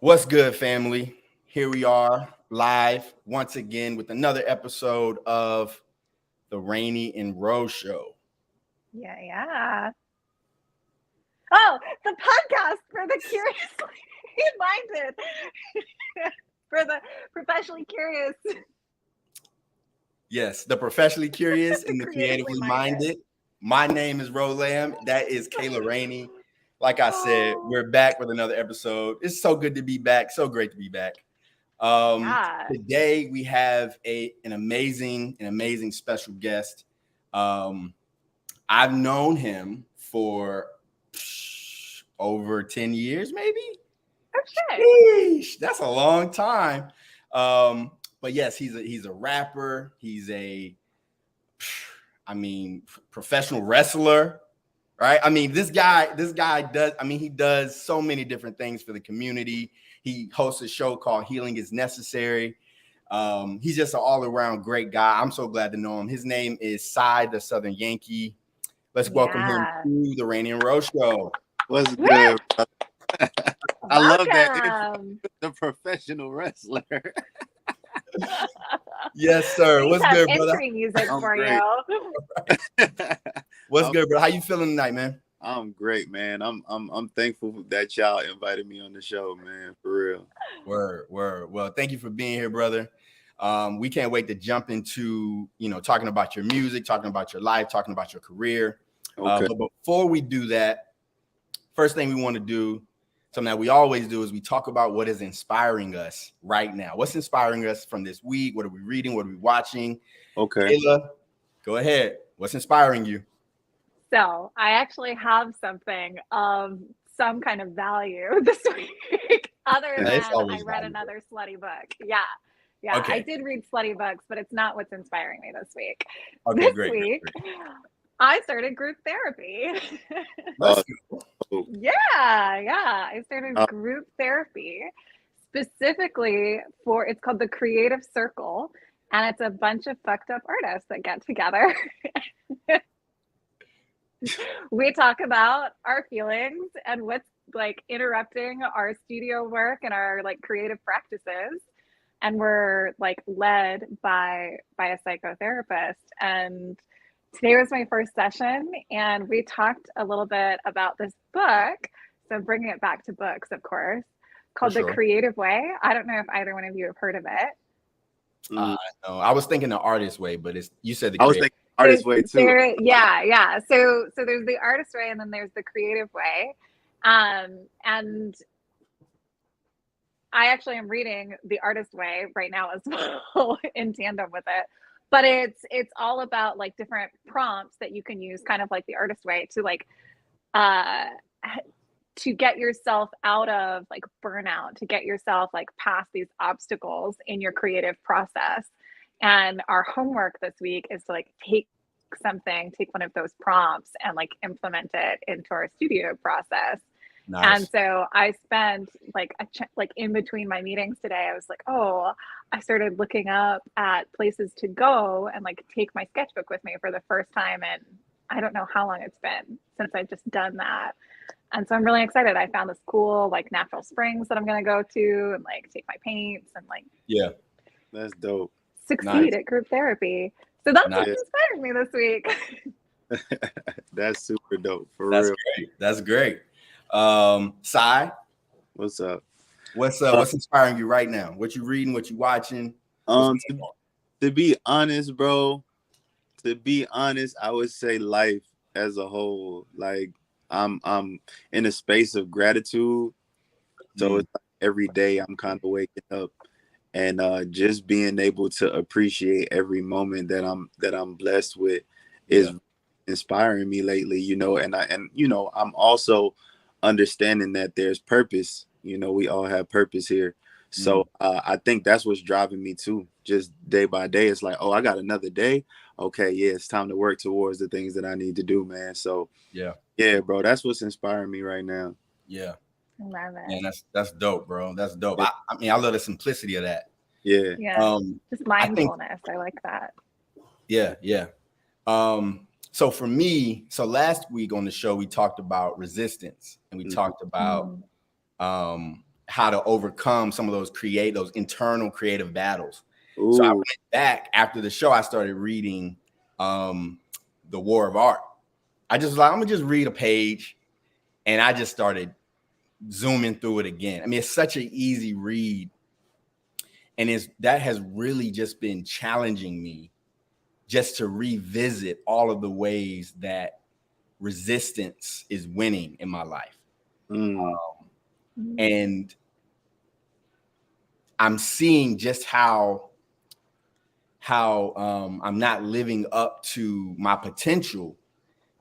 What's good, family? Here we are live once again with another episode of the Raney Ro Show. Yeah. Oh, the podcast for the curiously minded, for the professionally curious. Yes, the professionally curious and the creatively creatively minded. My name is Ro Lamb. That is Kayla Raney. Like I said, we're back with another episode. It's so good to be back. So great to be back. Today we have an amazing special guest. I've known him for over 10 years, maybe. Okay. Sheesh, that's a long time. But yes, he's a rapper. He's professional wrestler, right? I mean, this guy does. I mean, he does so many different things for the community. He hosts a show called Healing is Necessary. He's just an all-around great guy. I'm so glad to know him. His name is SY the Southern Yankee. Let's welcome him to the Raney Ro Show. What's good? I love that. The professional wrestler. Yes, sir. What's good, brother? Entry music for you. What's good, bro? How you feeling tonight, man? I'm great, man. I'm thankful that y'all invited me on the show, man. For real. Word. Well, thank you for being here, brother. We can't wait to jump into, talking about your music, talking about your life, talking about your career. Okay. But before we do that, first thing we want to do, something that we always do, is we talk about what is inspiring us right now. What's inspiring us from this week? What are we reading? What are we watching? Okay. Kayla, go ahead. What's inspiring you? So I actually have something of some kind of value this week, other than I read another slutty book. Yeah. Okay. I did read slutty books, but it's not what's inspiring me this week. Okay, Great. I started group therapy. Yeah. I started group therapy specifically it's called the Creative Circle, and it's a bunch of fucked up artists that get together. We talk about our feelings and what's like interrupting our studio work and our like creative practices. And we're like led by a psychotherapist. And today was my first session, and we talked a little bit about this book. So bringing it back to books, of course, called The Creative Way. I don't know if either one of you have heard of it. No, I was thinking the Artist Way, but you said I was thinking Artist Way too. Yeah. So there's the Artist Way, and then there's the Creative Way. And I actually am reading the Artist Way right now as well in tandem with it. But it's all about like different prompts that you can use, kind of like the Artist Way, to like to get yourself out of like burnout, to get yourself like past these obstacles in your creative process. And our homework this week is to like take one of those prompts and like implement it into our studio process. Nice. And so I spent like in between my meetings today, I was like, I started looking up at places to go and like take my sketchbook with me for the first time. And I don't know how long it's been since I've just done that. And so I'm really excited. I found this cool like natural springs that I'm going to go to and like take my paints and like. Yeah. That's dope. Succeed at group therapy. So that's what inspired me this week. That's super dope. Real. That's great. SY, what's up? What's inspiring you right now? What you reading? What you watching? To be honest, bro. To be honest, I would say life as a whole. Like I'm in a space of gratitude. So it's like every day I'm kind of waking up and just being able to appreciate every moment that I'm blessed with is inspiring me lately. And I'm also understanding that there's purpose. We all have purpose here. So I think that's what's driving me too. Just day by day, it's like, I got another day. Okay, it's time to work towards the things that I need to do, man. So yeah, bro, that's what's inspiring me right now. Yeah. Love it. Man, that's dope, bro. That's dope. Yeah. I love the simplicity of that. Yeah. Just mindfulness. I like that. Yeah. So for me, last week on the show, we talked about resistance, and we talked about how how to overcome some of those internal creative battles. Ooh. So I went back after the show. I started reading The War of Art. I just was like, I'm gonna just read a page, and I just started zooming through it again. I mean, it's such an easy read, and that has really just been challenging me just to revisit all of the ways that resistance is winning in my life. And I'm seeing just how I'm not living up to my potential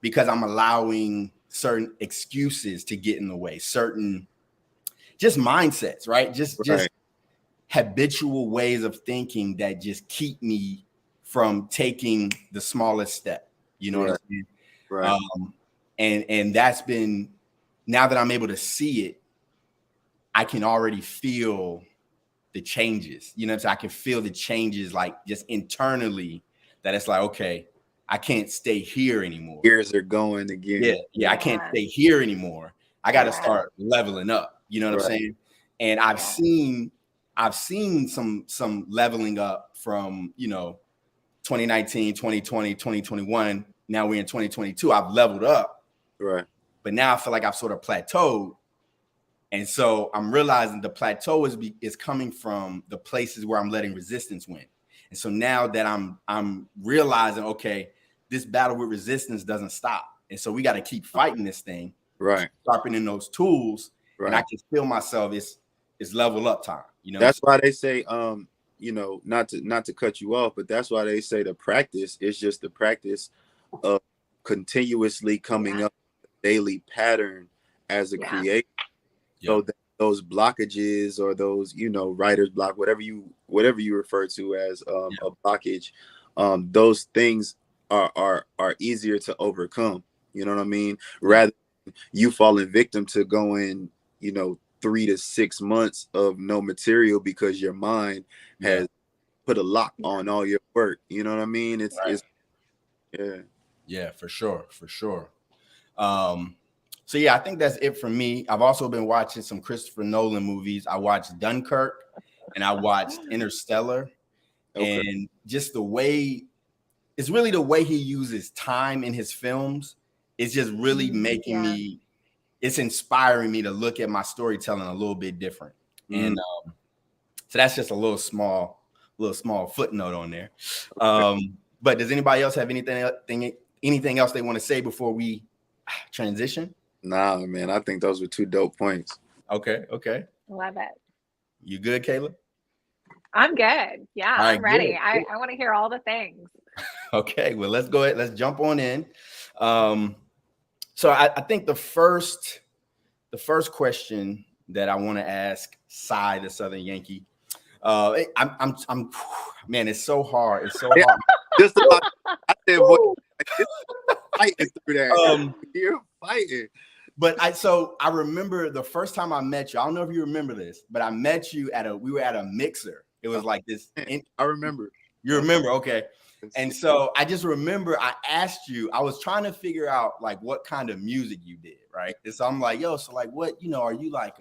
because I'm allowing certain excuses to get in the way, certain just mindsets, right? Just habitual ways of thinking that just keep me from taking the smallest step. You know what I'm saying? Right. And that's been, now that I'm able to see it, I can already feel the changes. You know what I'm saying? I can feel the changes like just internally, that it's like, okay, I can't stay here anymore. Gears are going again. Yeah, I can't stay here anymore. I got to start leveling up. You know what I'm saying? And I've seen some leveling up from, 2019, 2020, 2021. Now we're in 2022. I've leveled up. Right. But now I feel like I've sort of plateaued. And so I'm realizing the plateau is coming from the places where I'm letting resistance win. And so now that I'm realizing, okay, this battle with resistance doesn't stop. And so we got to keep fighting this thing. Right. Sharpening those tools. Right. And I can feel myself, it's level up time. That's why they say, not to cut you off, but that's why they say the practice is just the practice of continuously coming up with a daily pattern as a creator. So that those blockages or those, writer's block, whatever you refer to as a blockage, those things are easier to overcome. You know what I mean? Rather than you falling victim to going, 3 to 6 months of no material because your mind has put a lock on all your work. You know what I mean? It's for sure. So I think that's it for me. I've also been watching some Christopher Nolan movies. I watched Dunkirk and I watched Interstellar. Okay. And just the way he uses time in his films is just really making me, it's inspiring me to look at my storytelling a little bit different. And so that's just a little small footnote on there. But does anybody else have anything else they want to say before we transition? Nah, man, I think those were 2 dope points. Okay. Love it. You good, Kayla? I'm good. Yeah, right, I'm ready. Good. I want to hear all the things. Okay, well, let's go ahead. Let's jump on in. So I think the first question that I want to ask SY the Southern Yankee. I'm man, it's so hard. It's so hard. Just about, I said, fighting through that. You're fighting. But I remember the first time I met you. I don't know if you remember this, but I met you we were at a mixer. It was like this. I remember. You remember? Okay. And so I just remember I asked you, I was trying to figure out like what kind of music you did, right? And so I'm like, yo, so like what, are you like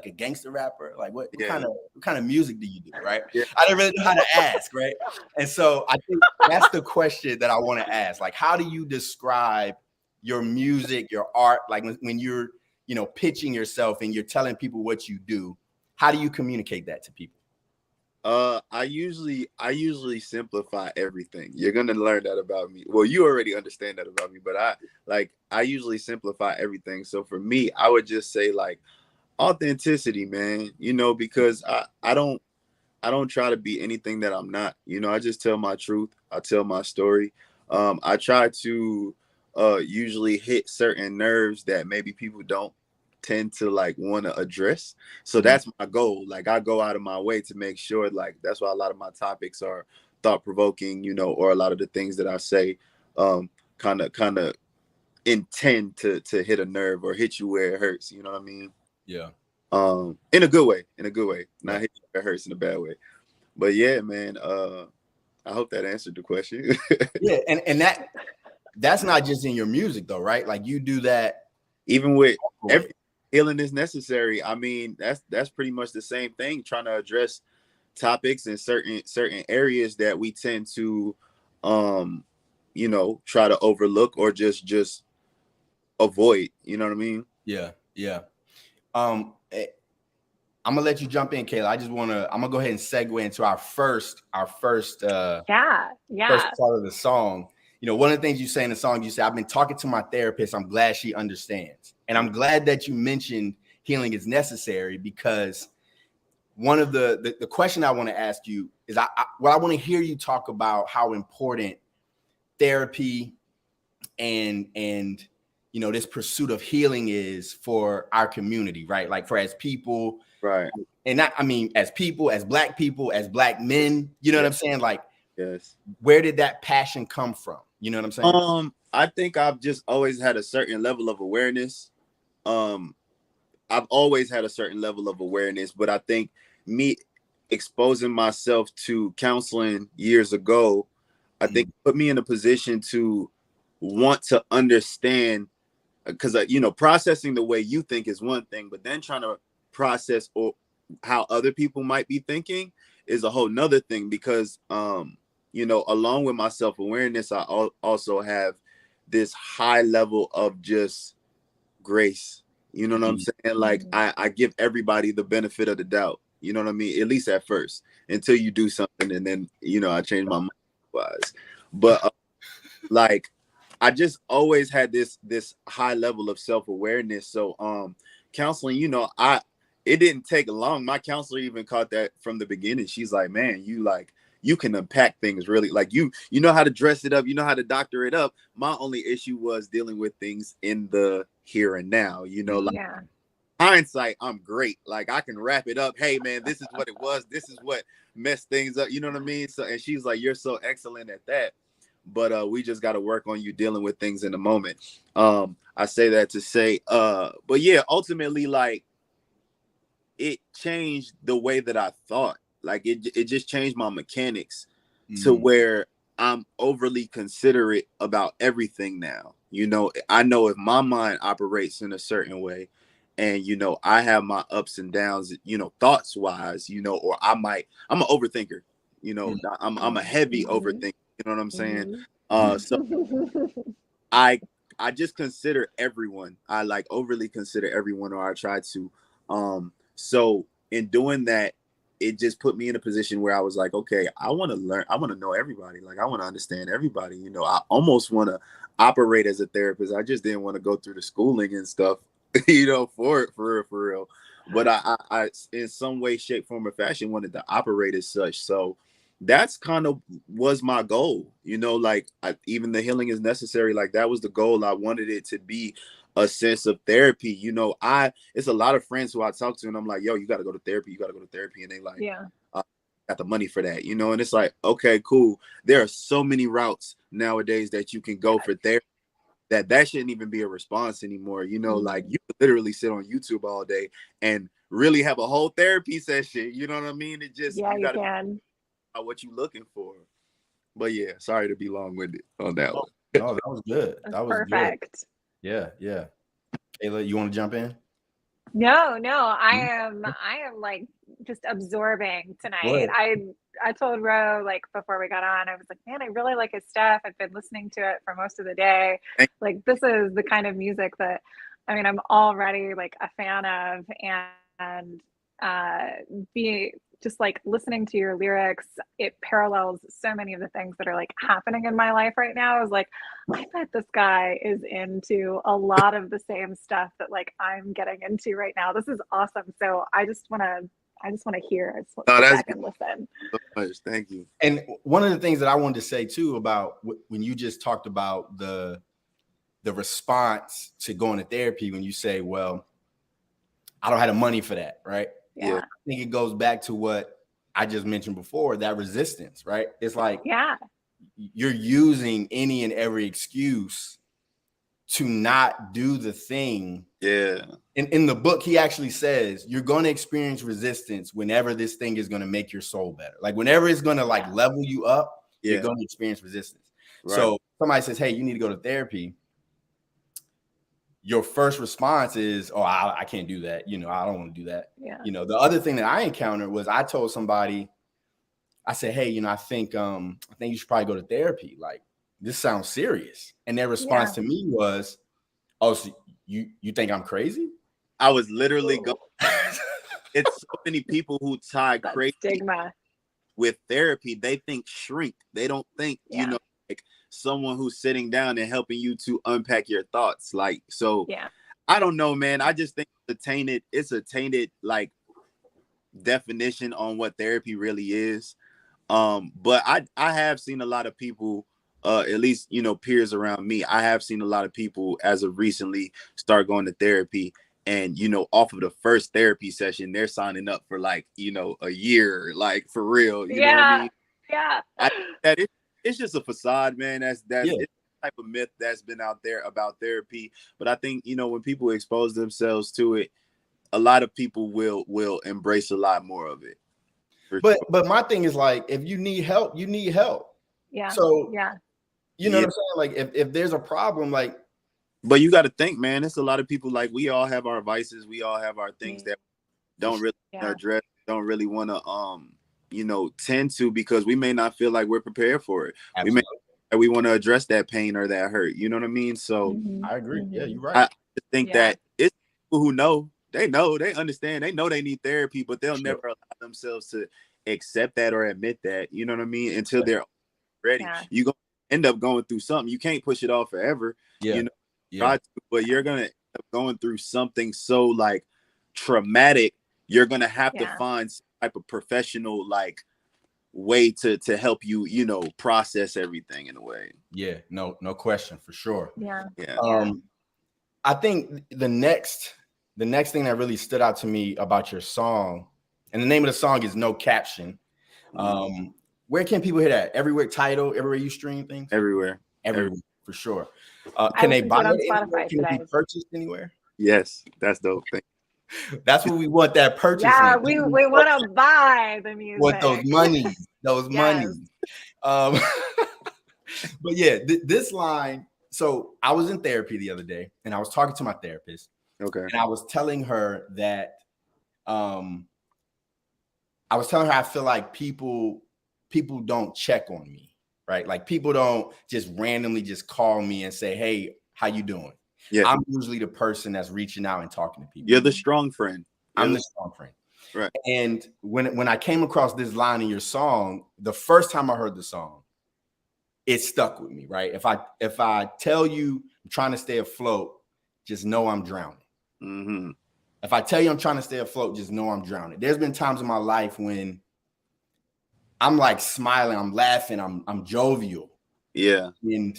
a gangster rapper? Like what kind of music do you do, right? Yeah. I didn't really know how to ask, right? And so I think that's the question that I want to ask. Like, how do you describe your music, your art? Like when you're, pitching yourself and you're telling people what you do, how do you communicate that to people? I usually simplify everything. You're gonna learn that about me. Well, you already understand that about me, but I usually simplify everything. So for me, I would just say like authenticity, man. Because I don't try to be anything that I'm not. I just tell my truth. I tell my story. I try to usually hit certain nerves that maybe people don't tend to like want to address. So that's my goal. Like I go out of my way to make sure, like that's why a lot of my topics are thought-provoking, or a lot of the things that I say kind of intend to hit a nerve or hit you where it hurts. You know what I mean? Yeah. In a good way. Not hit you where it hurts in a bad way. But yeah, man, I hope that answered the question. Yeah, and that's not just in your music though, right? Like you do that even with healing is necessary. I mean, that's pretty much the same thing, trying to address topics in certain areas that we tend to try to overlook or just avoid. You know what I mean? Yeah. I'm gonna let you jump in, Kayla. I'm gonna go ahead and segue into our first first part of the song. One of the things you say in the song, you say, I've been talking to my therapist. I'm glad she understands. And I'm glad that you mentioned healing is necessary, because one of the question I want to ask you is, I want to hear you talk about how important therapy and this pursuit of healing is for our community, right? Like, for as people, right? And not, I mean, as people, as Black people, as Black men, you know what I'm saying? Like, yes. Where did that passion come from? You know what I'm saying? I think I've just always had a certain level of awareness. I've always had a certain level of awareness, but I think me exposing myself to counseling years ago, I think put me in a position to want to understand, because processing the way you think is one thing, but then trying to process or how other people might be thinking is a whole nother thing, because along with my self-awareness, I also have this high level of just grace. You know what I'm saying? Like, I give everybody the benefit of the doubt. You know what I mean? At least at first, until you do something, and then I change my mind wise. But like, I just always had this high level of self-awareness. So counseling, it didn't take long. My counselor even caught that from the beginning. She's like, man, you can unpack things really, like you know how to dress it up, you know how to doctor it up. My only issue was dealing with things in the here and now, hindsight, I'm great. Like, I can wrap it up. Hey man, this is what it was. This is what messed things up. You know what I mean? So, and she's like, you're so excellent at that. But we just got to work on you dealing with things in the moment. I say that to say, but yeah, ultimately, like, it changed the way that I thought. Like, it just changed my mechanics to where I'm overly considerate about everything now. I know if my mind operates in a certain way, and I have my ups and downs, thoughts wise, or I'm an overthinker. I'm a heavy overthinker. You know what I'm saying? So I just consider everyone. I like overly consider everyone, or I try to. So in doing that, it just put me in a position where I was like, okay, I want to learn. I want to know everybody. Like, I want to understand everybody. I almost want to operate as a therapist. I just didn't want to go through the schooling and stuff, for real. But I, in some way, shape, form, or fashion, wanted to operate as such. So that's kind of was my goal. Like, even the healing is necessary. Like, that was the goal. I wanted it to be a sense of therapy. It's a lot of friends who I talk to, and I'm like, yo, you got to go to therapy. You got to go to therapy. And they like, got the money for that, and it's like, okay, cool. There are so many routes nowadays that you can go for therapy that shouldn't even be a response anymore. Like, you could literally sit on YouTube all day and really have a whole therapy session. You know what I mean? It just, you can. What you looking for. But yeah, sorry to be long-winded on that one. No, that was good. That was perfect. Good. Yeah. Kayla, you want to jump in? No, I am like just absorbing tonight. I told Ro, like, before we got on, I was like, man, I really like his stuff. I've been listening to it for most of the day. Like, this is the kind of music that, I mean, I'm already like a fan of, and be just like listening to your lyrics, it parallels so many of the things that are like happening in my life right now. I was like, I bet this guy is into a lot of the same stuff that like I'm getting into right now. This is awesome. So I just want to hear. I just want to sit back and listen. So much. Thank you. And one of the things that I wanted to say too about when you just talked about the response to going to therapy, when you say, well, I don't have the money for that, right? Yeah. I think it goes back to what I just mentioned before, that resistance, right? It's like, you're using any and every excuse to not do the thing. Yeah. In the book, he actually says you're going to experience resistance whenever this thing is going to make your soul better. Like, whenever it's going to like level you up, you're going to experience resistance. Right. So somebody says, hey, you need to go to therapy. your first response is, oh, I can't do that. You know, I don't want to do that. Yeah. You know, the other thing that I encountered was I told somebody, I said, hey, you know, I think you should probably go to therapy. Like, this sounds serious. And their response to me was, oh, so you think I'm crazy? I was literally going. It's so many people who tie That crazy stigma with therapy. They think shrink. They don't think, you know, like someone who's sitting down and helping you to unpack your thoughts. Like, so I don't know, man. I just think it's a tainted like definition on what therapy really is. But I have seen a lot of people, at least, you know, peers around me. I have seen a lot of people as of recently start going to therapy, and, you know, off of the first therapy session, they're signing up for like, you know, a year, like for real. You know what I mean? Yeah. It's just a facade, man. It's a type of myth that's been out there about therapy. But I think, you know, when people expose themselves to it, a lot of people will embrace a lot more of it. But my thing is, like, if you need help, you need help. Yeah. So you know what I'm saying? Like, if there's a problem, like, but you got to think, man, it's a lot of people, like, we all have our vices, we all have our things that don't really address, don't really want to you know, tend to, because we may not feel like we're prepared for it. Absolutely. We want to address that pain or that hurt. You know what I mean? So I agree. Yeah, you're right. I think that it's people who know, they understand, they know they need therapy, but they'll never allow themselves to accept that or admit that. You know what I mean? Until they're ready. You're going to end up going through something. You can't push it off forever. You know, try to, but you're going to end up going through something so like traumatic. You're going to have to find some type of professional like way to help you, you know, process everything in a way. Yeah, no question, for sure. Yeah. I think the next thing that really stood out to me about your song, and the name of the song is No Caption. Where can people hear that? Everywhere, Tidal, everywhere you stream things? Everywhere, for sure. Can they buy it on Spotify? Can it be purchased anywhere? Yes, that's dope. That's what we want, that purchase. Yeah, we want to buy the music. Want those monies, monies. But yeah, this line. So I was in therapy the other day, and I was talking to my therapist. Okay. And I was telling her that, I feel like people don't check on me, right? Like, people don't just randomly just call me and say, hey, how you doing? Yeah. I'm usually the person that's reaching out and talking to people. You're the strong friend. I'm the strong friend. Right. And when I came across this line in your song, the first time I heard the song, it stuck with me, right? If I tell you I'm trying to stay afloat, just know I'm drowning. Mm-hmm. If I tell you I'm trying to stay afloat, just know I'm drowning. There's been times in my life when I'm like smiling, I'm laughing, I'm jovial. Yeah. And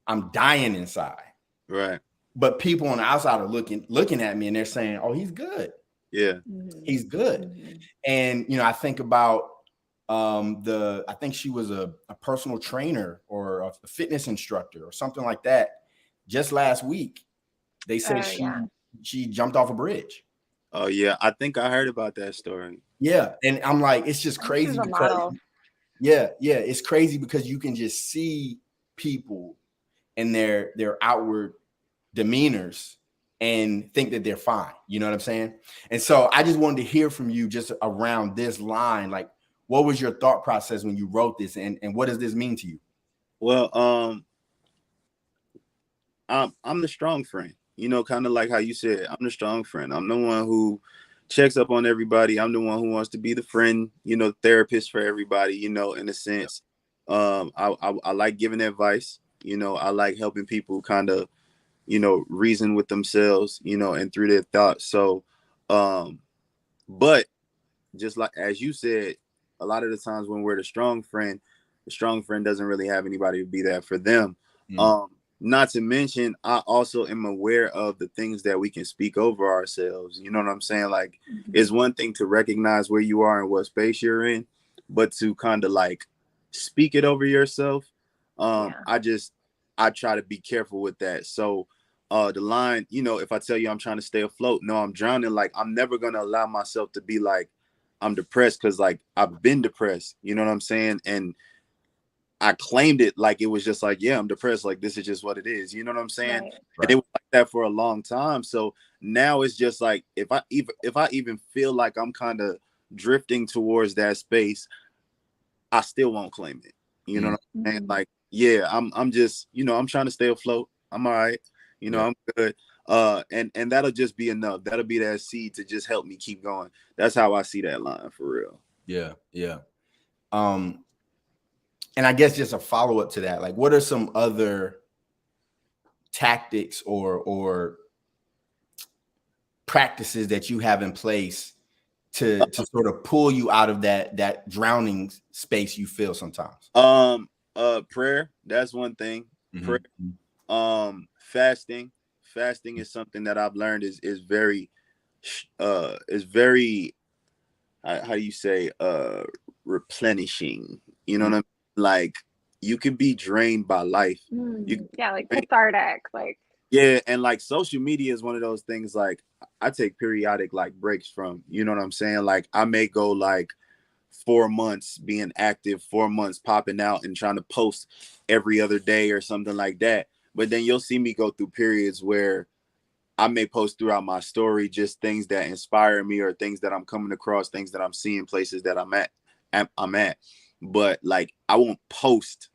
I'm dying inside. Right. But people on the outside are looking at me, and they're saying, oh, he's good. Yeah. He's good. And, you know, I think about I think she was a personal trainer or a fitness instructor or something like that. Just last week, they said she jumped off a bridge. Oh yeah, I think I heard about that story. Yeah, and I'm like, it's just crazy because it's crazy because you can just see people and their outward demeanors and think that they're fine. You know what I'm saying? And so I just wanted to hear from you just around this line. Like, what was your thought process when you wrote this, and what does this mean to you? Well, I'm the strong friend, you know, kind of like how you said, I'm the strong friend. I'm the one who checks up on everybody. I'm the one who wants to be the friend, you know, therapist for everybody, you know, in a sense. I like giving advice, you know, I like helping people kind of, you know, reason with themselves, you know, and through their thoughts. So, but just like, as you said, a lot of the times when we're the strong friend doesn't really have anybody to be there for them. Not to mention, I also am aware of the things that we can speak over ourselves. You know what I'm saying? Like, it's one thing to recognize where you are and what space you're in, but to kind of like speak it over yourself. I try to be careful with that. So the line, you know, if I tell you I'm trying to stay afloat, no, I'm drowning. Like, I'm never going to allow myself to be like, I'm depressed, because like I've been depressed. You know what I'm saying? And I claimed it like it was just like, yeah, I'm depressed. Like, this is just what it is. You know what I'm saying? Right. And it was like that for a long time. So now it's just like, if I even feel like I'm kind of drifting towards that space, I still won't claim it. You know what I'm saying? Like, yeah, I'm just, I'm trying to stay afloat. I'm all right. I'm good. And that'll just be enough. That'll be that seed to just help me keep going. That's how I see that line for real. Yeah. Yeah. And I guess just a follow-up to that, like, what are some other tactics or practices that you have in place to sort of pull you out of that drowning space you feel sometimes? Prayer, that's one thing. Prayer. Fasting is something that I've learned is very how do you say, replenishing. You know what I mean? Like, you could be drained by life. Like cathartic, like. Yeah, and like social media is one of those things, like, I take periodic like breaks from, you know what I'm saying? Like, I may go like 4 months being active, 4 months popping out and trying to post every other day or something like that. But then you'll see me go through periods where I may post throughout my story just things that inspire me or things that I'm coming across, things that I'm seeing, places that I'm at. But like, I won't post.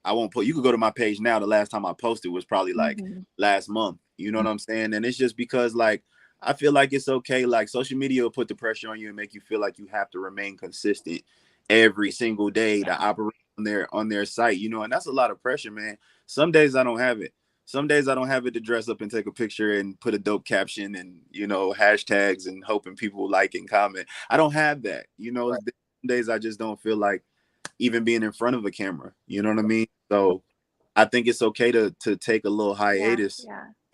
You could go to my page now. The last time I posted was probably like last month. You know what I'm saying? And it's just because, like, I feel like it's okay. Like, social media will put the pressure on you and make you feel like you have to remain consistent every single day to operate on their site, and that's a lot of pressure, man. Some days I don't have it. Some days I don't have it to dress up and take a picture and put a dope caption and, hashtags and hoping people like and comment. I don't have that. Some days I just don't feel like even being in front of a camera. You know what I mean? So I think it's okay to take a little hiatus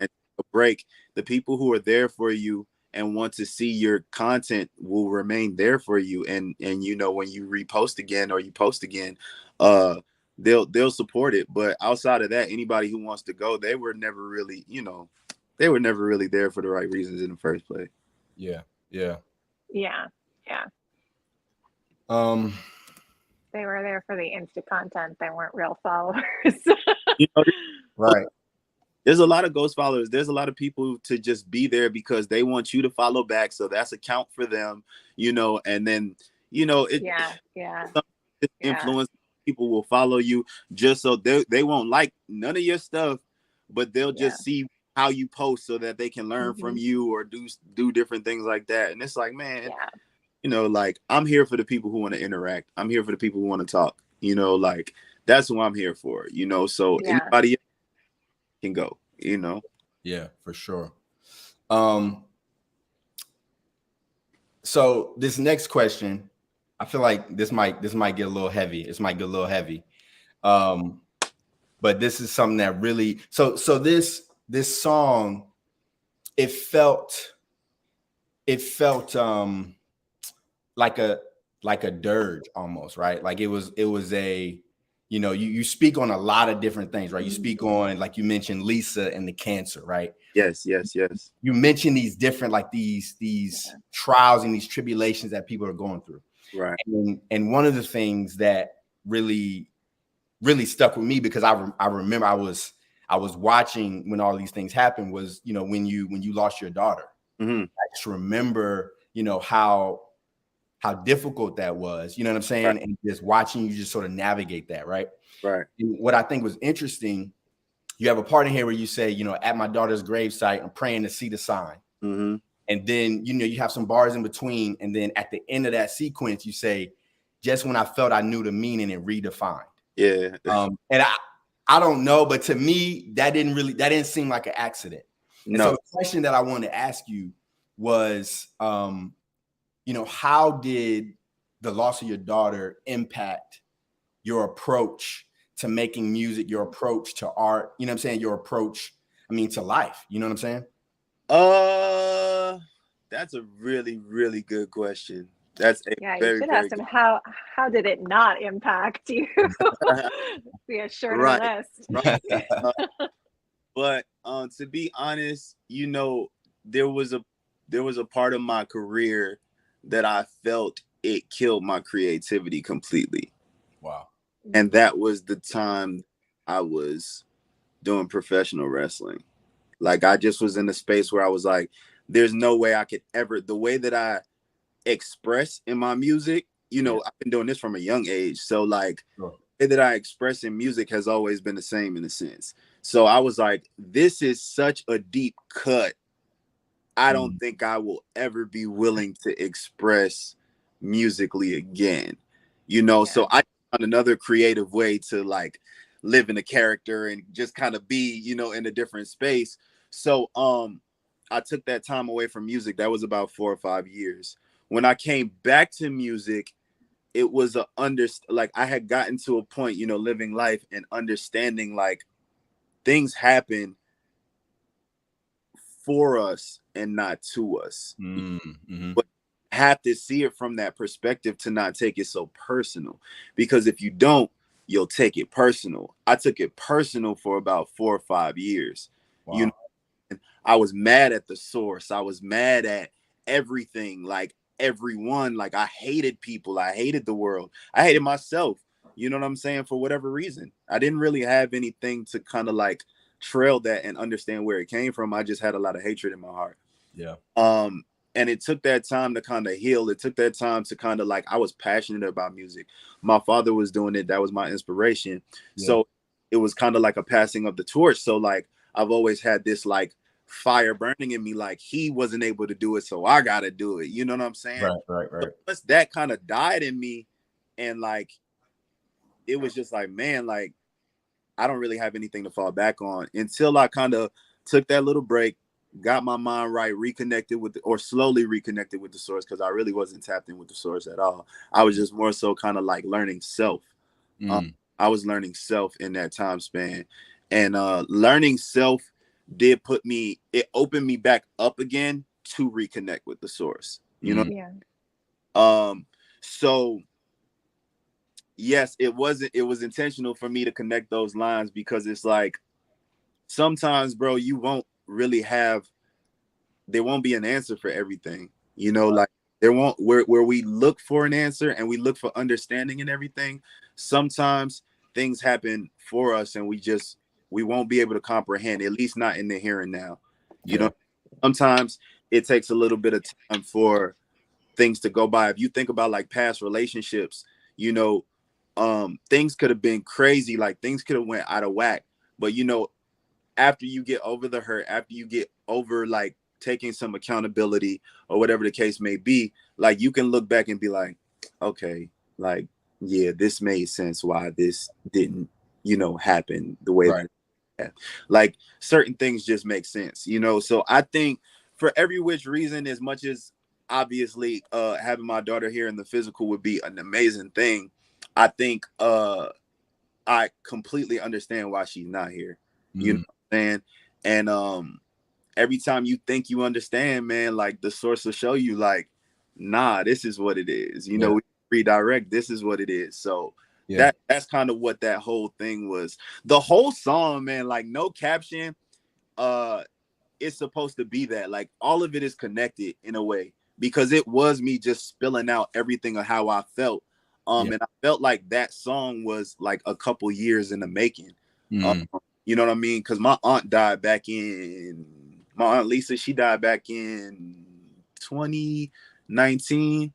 and take a break. The people who are there for you and want to see your content will remain there for you. And when you repost again or you post again, they'll support it. But outside of that, anybody who wants to go, they were never really, there for the right reasons in the first place. Yeah. They were there for the Insta content. They weren't real followers. Right. There's a lot of ghost followers. There's a lot of people to just be there because they want you to follow back. So that's a count for them, and then, influence people will follow you just so they won't like none of your stuff, but they'll just see how you post so that they can learn from you or do different things like that. And it's like, man, like, I'm here for the people who want to interact. I'm here for the people who want to talk, like, that's who I'm here for, so anybody can go, Yeah, for sure. So this next question, I feel like this might get a little heavy. But this is something that really, so this song, it felt like a dirge almost, right? Like it was a, you speak on a lot of different things, right? You speak on, like you mentioned, Lisa and the cancer, right? Yes. You mentioned these different, like these trials and these tribulations that people are going through. Right. And one of the things that really stuck with me, because I remember I was watching when all these things happened, was, when you lost your daughter. I just remember, how difficult that was, you know what I'm saying? Right. And just watching you just sort of navigate that, right? Right. And what I think was interesting, you have a part in here where you say, at my daughter's gravesite, I'm praying to see the sign. And then, you have some bars in between. And then at the end of that sequence, you say, just when I felt I knew the meaning and redefined. Yeah. And I don't know, but to me, that didn't seem like an accident. No. And so the question that I wanted to ask you was, how did the loss of your daughter impact your approach to making music, your approach to art, you know what I'm saying? Your approach, to life, you know what I'm saying? That's a really, really good question. That's a you should ask him how did it not impact you? Be a shorter list. Right. But to be honest, there was a part of my career that I felt it killed my creativity completely. Wow. And that was the time I was doing professional wrestling. Like I just was in a space where I was like, there's no way I could ever, the way that I express in my music, you know, I've been doing this from a young age. So like the way that I express in music has always been the same in a sense. So I was like, this is such a deep cut. I don't think I will ever be willing to express musically again, you know. So I found another creative way to like live in a character and just kind of be, you know, in a different space. So I took that time away from music. That was about 4 or 5 years. When I came back to music, it was like I had gotten to a point, you know, living life and understanding like things happen for us and not to us. But have to see it from that perspective to not take it so personal, because if you don't, you'll take it personal. I took it personal for about 4 or 5 years. You know, and I was mad at the source. I was mad at everything, like everyone. Like I hated people. I hated the world. I hated myself. You know what I'm saying? For whatever reason, I didn't really have anything to kind of like trail that and understand where it came from. I just had a lot of hatred in my heart. And it took that time to kind of heal. It took that time to kind of like, I was passionate about music. My father was doing it. That was my inspiration. So it was kind of like a passing of the torch. So like, I've always had this like fire burning in me. Like he wasn't able to do it, so I got to do it. You know what I'm saying? Right. So once that kind of died in me, and like, it was just like, man, like, I don't really have anything to fall back on until I kind of took that little break, got my mind right, reconnected with or slowly reconnected with the source, because I really wasn't tapped in with the source at all. I was just more so kind of like learning self. I was learning self in that time span, and learning self did it opened me back up again to reconnect with the source, you know. So yes, it was intentional for me to connect those lines, because it's like sometimes, bro, you won't really there won't be an answer for everything, you know. Like there won't, where we look for an answer and we look for understanding and everything, sometimes things happen for us and we won't be able to comprehend, at least not in the here and now. You know, sometimes it takes a little bit of time for things to go by. If you think about like past relationships, you know, things could have been crazy, like things could have went out of whack, but you know, after you get over the hurt, after you get over like taking some accountability or whatever the case may be, like you can look back and be like, okay, like, yeah, this made sense why this didn't, you know, happen the way that like certain things just make sense, you know. So I think for every which reason, as much as obviously having my daughter here in the physical would be an amazing thing, I think I completely understand why she's not here. You know what I'm saying? And every time you think you understand, man, like the source will show you like, nah, this is what it is. You know, we redirect, this is what it is. So that's kind of what that whole thing was. The whole song, man, like no caption, it's supposed to be that. Like all of it is connected in a way, because it was me just spilling out everything of how I felt. And I felt like that song was like a couple years in the making. You know what I mean? Because my aunt Lisa, she died back in 2019.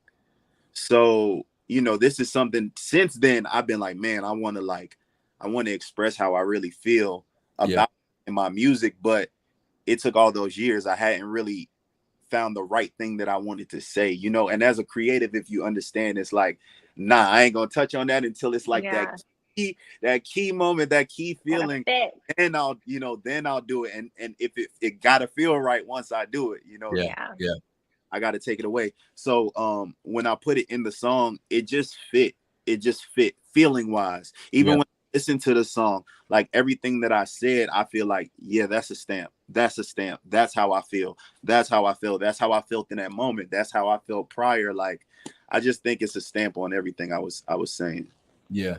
So, you know, this is something since then I've been like, man, I want to express how I really feel about in my music. But it took all those years. I hadn't really found the right thing that I wanted to say, you know. And as a creative, if you understand, it's like, nah, I ain't gonna touch on that until it's like that key moment, that key feeling, and I'll do it. And if it gotta feel right once I do it, you know. I gotta take it away. So when I put it in the song, it just fit feeling wise. Even when I listen to the song, like everything that I said, I feel like, yeah, that's a stamp. That's how I feel. That's how I feel. That's how I felt in that moment. That's how I felt prior. Like, I just think it's a stamp on everything I was saying. Yeah.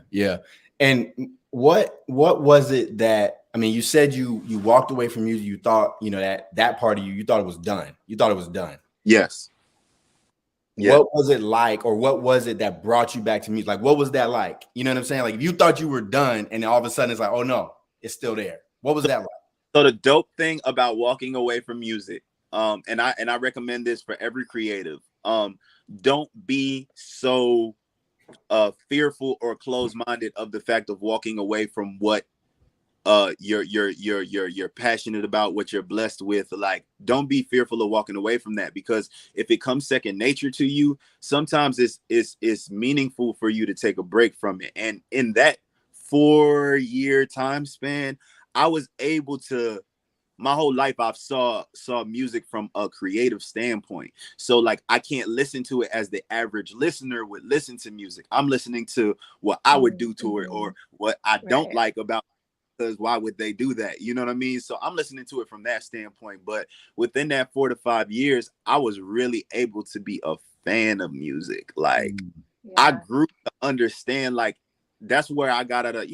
And what was it that, I mean, you said you walked away from music, you thought, you know, that part of you thought it was done. You thought it was done. Yes. Yeah. what was it like, or what was it that brought you back to music? Like, what was that like? You know what I'm saying? Like, if you thought you were done and then all of a sudden it's like, oh no, it's still there. What was that like? So the dope thing about walking away from music, and I recommend this for every creative, don't be so fearful or closed-minded of the fact of walking away from what you're passionate about, what you're blessed with. Like, don't be fearful of walking away from that, because if it comes second nature to you, sometimes it's meaningful for you to take a break from it. And in that 4-year time span, I was able to, my whole life I've saw music from a creative standpoint. So like, I can't listen to it as the average listener would listen to music. I'm listening to what I would do to it, or what I don't like about, because why would they do that? You know what I mean? So I'm listening to it from that standpoint. But within that 4 to 5 years, I was really able to be a fan of music. Like, I grew to understand, like, that's where I got out of,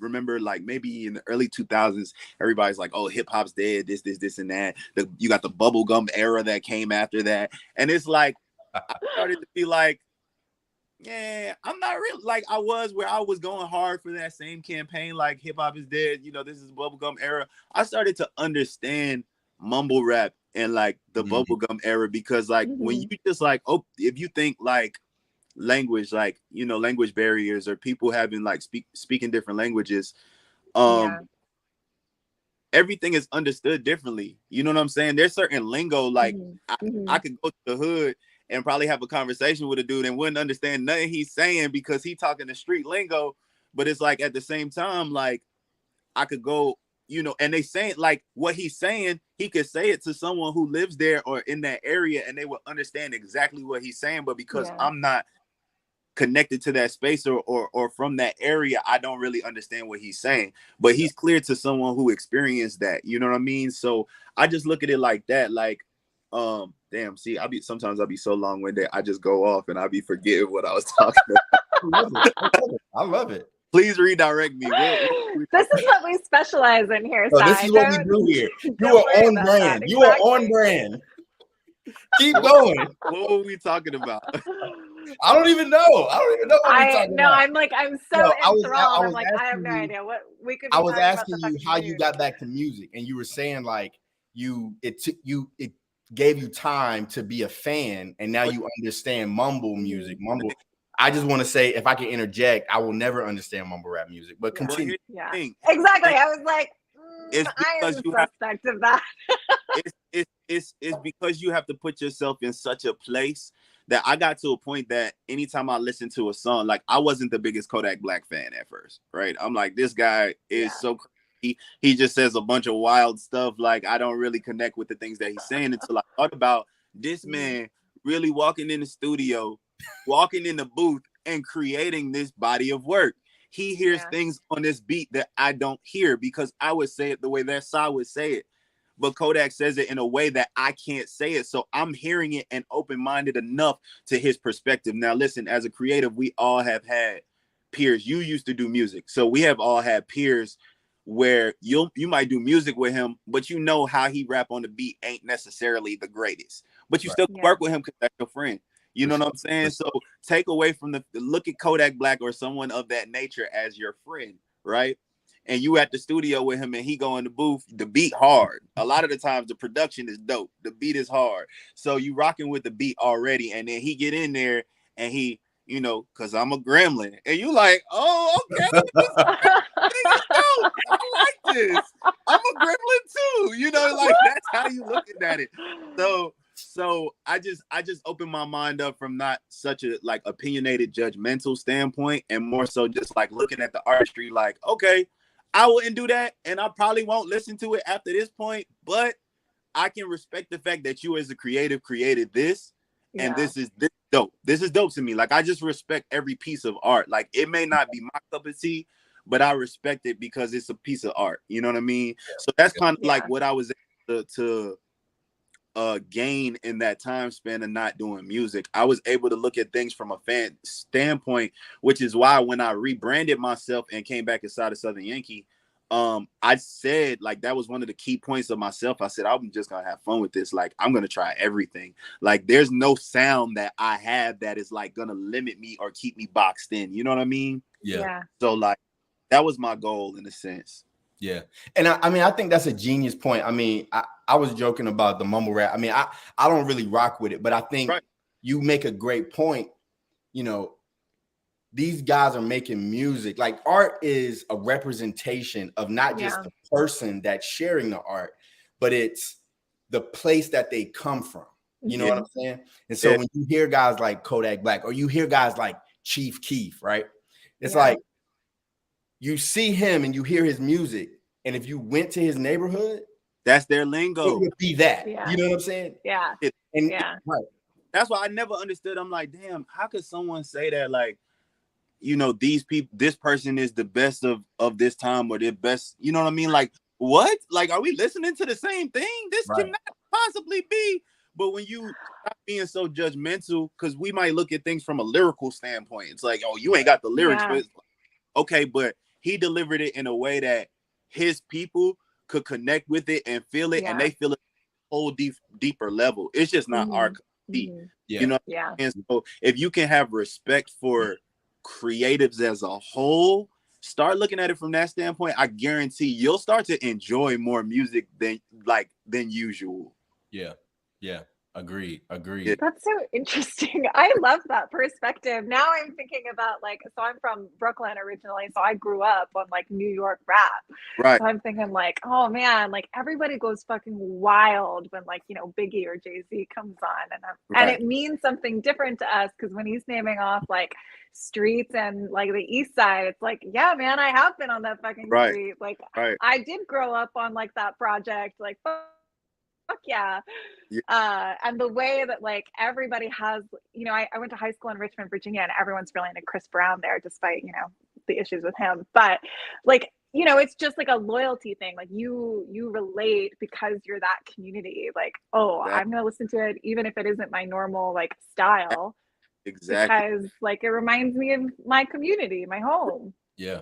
remember, like, maybe in the early 2000s, everybody's like, oh, hip hop's dead, this, and that. You got the bubblegum era that came after that. And it's like, I started to be like, yeah, I'm not really like I was, where I was going hard for that same campaign, like hip hop is dead, this is bubblegum era. I started to understand mumble rap and like the bubblegum era, because like when you just like, oh, if you think like language, like, language barriers, or people having like speaking different languages, everything is understood differently. You know what I'm saying? There's certain lingo, like I could go to the hood and probably have a conversation with a dude and wouldn't understand nothing he's saying because he talking the street lingo. But it's like, at the same time, like, I could go, and they saying like what he's saying, he could say it to someone who lives there or in that area, and they will understand exactly what he's saying. But because I'm not connected to that space or from that area, I don't really understand what he's saying. But he's clear to someone who experienced that. You know what I mean? So I just look at it like that. Like, damn, see, sometimes I'll be so long-winded, I just go off and I'll be forgetting what I was talking about. I love it. Please redirect me. This is what we specialize in here. No, this is what we do here. You are on brand. You are on brand. Keep going. What were we talking about? I don't even know. I don't even know what we're talking about. I'm so enthralled. I'm like, I have no idea what we could be. I was asking you how you got back to music, and you were saying like it gave you time to be a fan, and now you understand mumble music. Mumble. I just want to say, if I can interject, I will never understand mumble rap music, but continue. Yeah, exactly. I was like, I am suspect of that. It's because you have to put yourself in such a place that I got to a point that anytime I listen to a song, like, I wasn't the biggest Kodak Black fan at first, right? I'm like, this guy is so crazy. He just says a bunch of wild stuff. Like, I don't really connect with the things that he's saying until I thought about this man really walking in the studio, walking in the booth, and creating this body of work. He hears things on this beat that I don't hear, because I would say it the way that SY would say it. But Kodak says it in a way that I can't say it. So I'm hearing it and open-minded enough to his perspective. Now, listen, as a creative, we all have had peers. You used to do music. So we have all had peers where you might do music with him, but you know how he rap on the beat ain't necessarily the greatest. But you still work with him because that's your friend. You know what I'm saying? So take away from look at Kodak Black or someone of that nature as your friend, right? And you at the studio with him and he go in the booth, the beat hard. A lot of the times the production is dope. The beat is hard. So you rocking with the beat already. And then he get in there and he, cause I'm a gremlin. And you like, oh, okay. I like this. I'm a gremlin too. Like, that's how you looking at it. So I just opened my mind up from not such a like opinionated, judgmental standpoint, and more so just like looking at the artistry like, okay, I wouldn't do that, and I probably won't listen to it after this point, but I can respect the fact that you as a creative created this, and this is dope. This is dope to me. Like, I just respect every piece of art. Like, it may not be my cup of tea, but I respect it because it's a piece of art. You know what I mean? So that's kind of like what I was able to gain in that time span of not doing music. I was able to look at things from a fan standpoint, which is why when I rebranded myself and came back as SY the Southern Yankee, I said like that was one of the key points of myself. I said I'm just gonna have fun with this. Like I'm gonna try everything. Like there's no sound that I have that is like gonna limit me or keep me boxed in. You know what I mean? Yeah. So like that was my goal in a sense. Yeah. And I mean, I think that's a genius point. I mean, I was joking about the mumble rap. I mean, I don't really rock with it, but I think you make a great point. You know, these guys are making music. Like art is a representation of not just the person that's sharing the art, but it's the place that they come from. You know what I'm saying? And so when you hear guys like Kodak Black or you hear guys like Chief Keef, right? It's like you see him and you hear his music. And if you went to his neighborhood, that's their lingo. It would be that. You know what I'm saying? Yeah. That's why I never understood. I'm like, damn, how could someone say that? Like, you know, these people, this person is the best of this time or the best, you know what I mean? Like, what? Like, are we listening to the same thing? This cannot possibly be. But when you stop being so judgmental, because we might look at things from a lyrical standpoint, it's like, oh, you ain't got the lyrics, but it's like, okay, but he delivered it in a way that his people could connect with it and feel it, and they feel it a whole deeper level. It's just not our cup of tea. You know? And so if you can have respect for creatives as a whole, start looking at it from that standpoint, I guarantee you'll start to enjoy more music than usual. Yeah. Agreed. That's so interesting. I love that perspective. Now I'm thinking about like, so I'm from Brooklyn originally, so I grew up on like New York rap. Right. So I'm thinking like, oh man, like everybody goes fucking wild when like, you know, Biggie or Jay-Z comes on, and it means something different to us because when he's naming off like streets and like the East Side, it's like, yeah, man, I have been on that fucking street. Like I did grow up on like that project, like. Fuck yeah. And the way that like everybody has, you know, I went to high school in Richmond, Virginia, and everyone's really into Chris Brown there, despite, you know, the issues with him. But like, you know, it's just like a loyalty thing. Like you relate because you're that community. Like, oh, I'm gonna listen to it even if it isn't my normal like style. Exactly. Because like it reminds me of my community, my home. Yeah.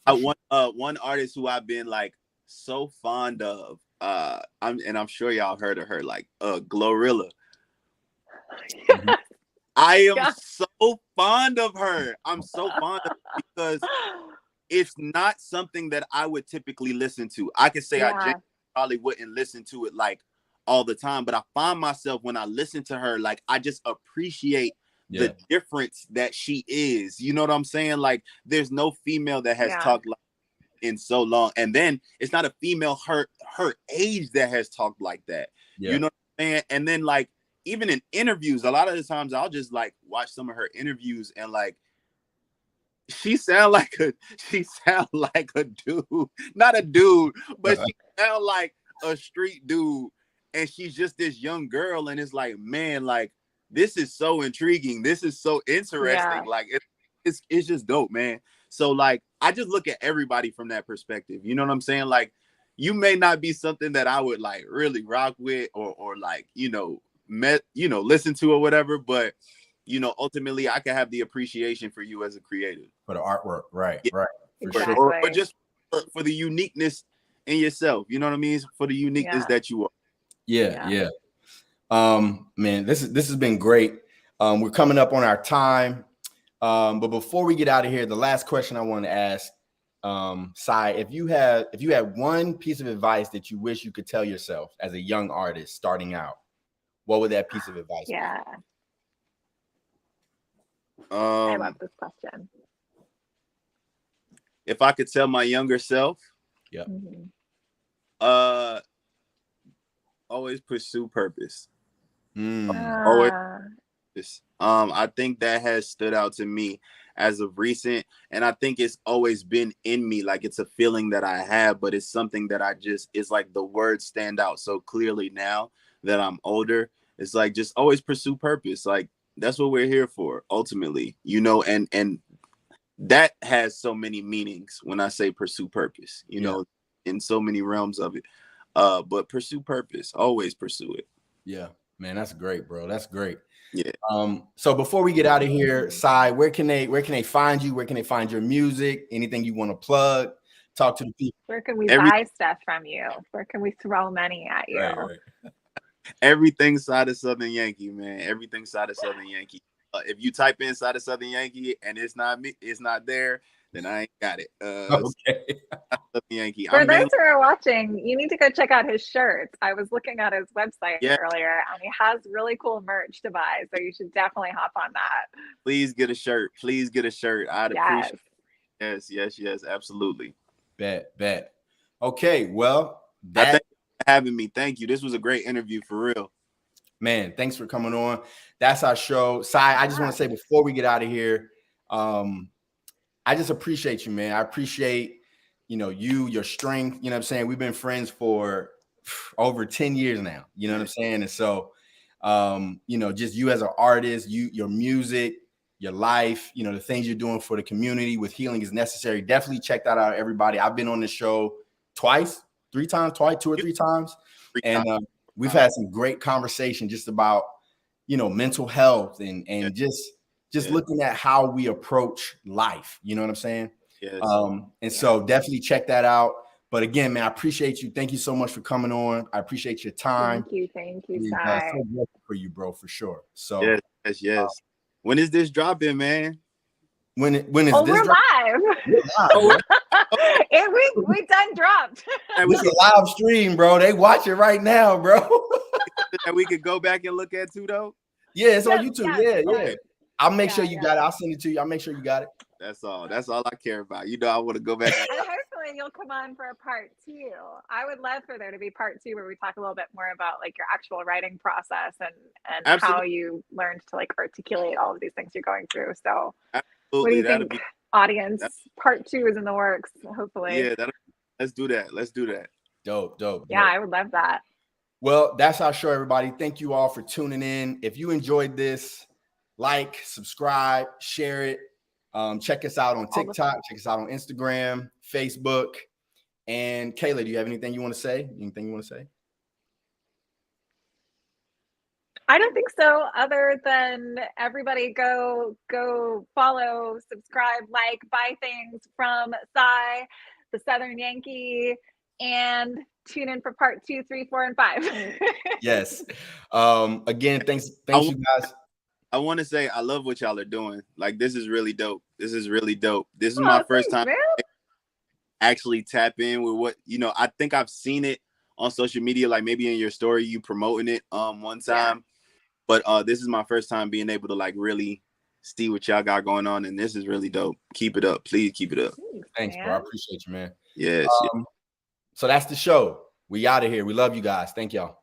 One artist who I've been like so fond of. I'm sure y'all heard of her, like Glorilla. I am so fond of her. I'm so fond of her because it's not something that I would typically listen to. I could say I probably wouldn't listen to it like all the time, but I find myself when I listen to her, like I just appreciate the difference that she is. You know what I'm saying? Like there's no female that has talked like in so long, and then it's not a female her age that has talked like that. You know what I'm saying? And then like even in interviews, a lot of the times I'll just like watch some of her interviews and like she sound like a dude, not a dude, but she sound like a street dude, and she's just this young girl, and it's like, man, like this is so intriguing, this is so interesting, like it's just dope, man. So like I just look at everybody from that perspective. You know what I'm saying? Like you may not be something that I would like really rock with or like, you know, listen to or whatever, but you know, ultimately I can have the appreciation for you as a creative. For the artwork, right. Exactly. Or just for the uniqueness in yourself. You know what I mean? For the uniqueness that you are. Yeah. Man, this has been great. We're coming up on our time. But before we get out of here, the last question I want to ask, Sai, if you had one piece of advice that you wish you could tell yourself as a young artist starting out, what would that piece of advice be? I love this question. If I could tell my younger self, always pursue purpose. Always. I think that has stood out to me as of recent, and I think it's always been in me. Like it's a feeling that I have, but it's something that it's like the words stand out so clearly now that I'm older. It's like just always pursue purpose. Like that's what we're here for ultimately, you know, and that has so many meanings when I say pursue purpose, you know, in so many realms of it. But pursue purpose, always pursue it. Yeah, man, that's great, bro. That's great. Yeah. So before we get out of here, Sai, where can they find you? Where can they find your music? Anything you want to plug? talk to the people. Where can we buy stuff from you? Where can we throw money at you? Right. Everything SY the Southern Yankee, man. Everything SY the Southern Yankee. If you type in SY the Southern Yankee and it's not me, it's not there, then I ain't got it. Okay. Southern Yankee. For those who are watching, you need to go check out his shirts. I was looking at his website earlier, and he has really cool merch to buy. So you should definitely hop on that. Please get a shirt. Please get a shirt. I'd appreciate it. Yes, absolutely. Bet. Okay, well, thank you for having me. Thank you. This was a great interview for real. Man, thanks for coming on. That's our show. SY, I just want to say before we get out of here, I just appreciate you, man. I appreciate, your strength. You know what I'm saying? We've been friends for over 10 years now. You know what I'm saying? And so, just you as an artist, your music, your life, the things you're doing for the community with Healing is Necessary. Definitely check that out, everybody. I've been on the show two or three times. And we've had some great conversation just about, mental health and just looking at how we approach life. You know what I'm saying? Yes. So definitely check that out. But again, man, I appreciate you. Thank you so much for coming on. I appreciate your time. Thank you, So grateful for you, bro, for sure. So yes. When is this dropping, man? When is this? We're live. We done dropped. It's a live stream, bro. They watch it right now, bro. And we could go back and look at too, though. Yeah, it's on YouTube. Yeah. I'll make sure you got it. I'll send it to you. I'll make sure you got it. That's all I care about. I want to go back. And hopefully you'll come on for a part 2. I would love for there to be part 2 where we talk a little bit more about like your actual writing process and how you learned to like articulate all of these things you're going through. So what do you think, audience? Part 2 is in the works, hopefully. Yeah, let's do that. Dope. Yeah, I would love that. Well, that's our show, everybody. Thank you all for tuning in. If you enjoyed this, like, subscribe, share it. Check us out on TikTok. Check us out on Instagram, Facebook. And Kayla, do you have anything you want to say? I don't think so, other than everybody go follow, subscribe, like, buy things from SY the Southern Yankee, and tune in for part 2, 3, 4, and 5. Yes. Again, thanks you guys. I want to say I love what y'all are doing. Like, this is really dope. This is my first time actually tap in with what, I think I've seen it on social media, like maybe in your story, you promoting it one time. But this is my first time being able to like really see what y'all got going on. And this is really dope. Keep it up. Please keep it up. Thanks, bro. I appreciate you, man. Yes. So that's the show. We out of here. We love you guys. Thank y'all.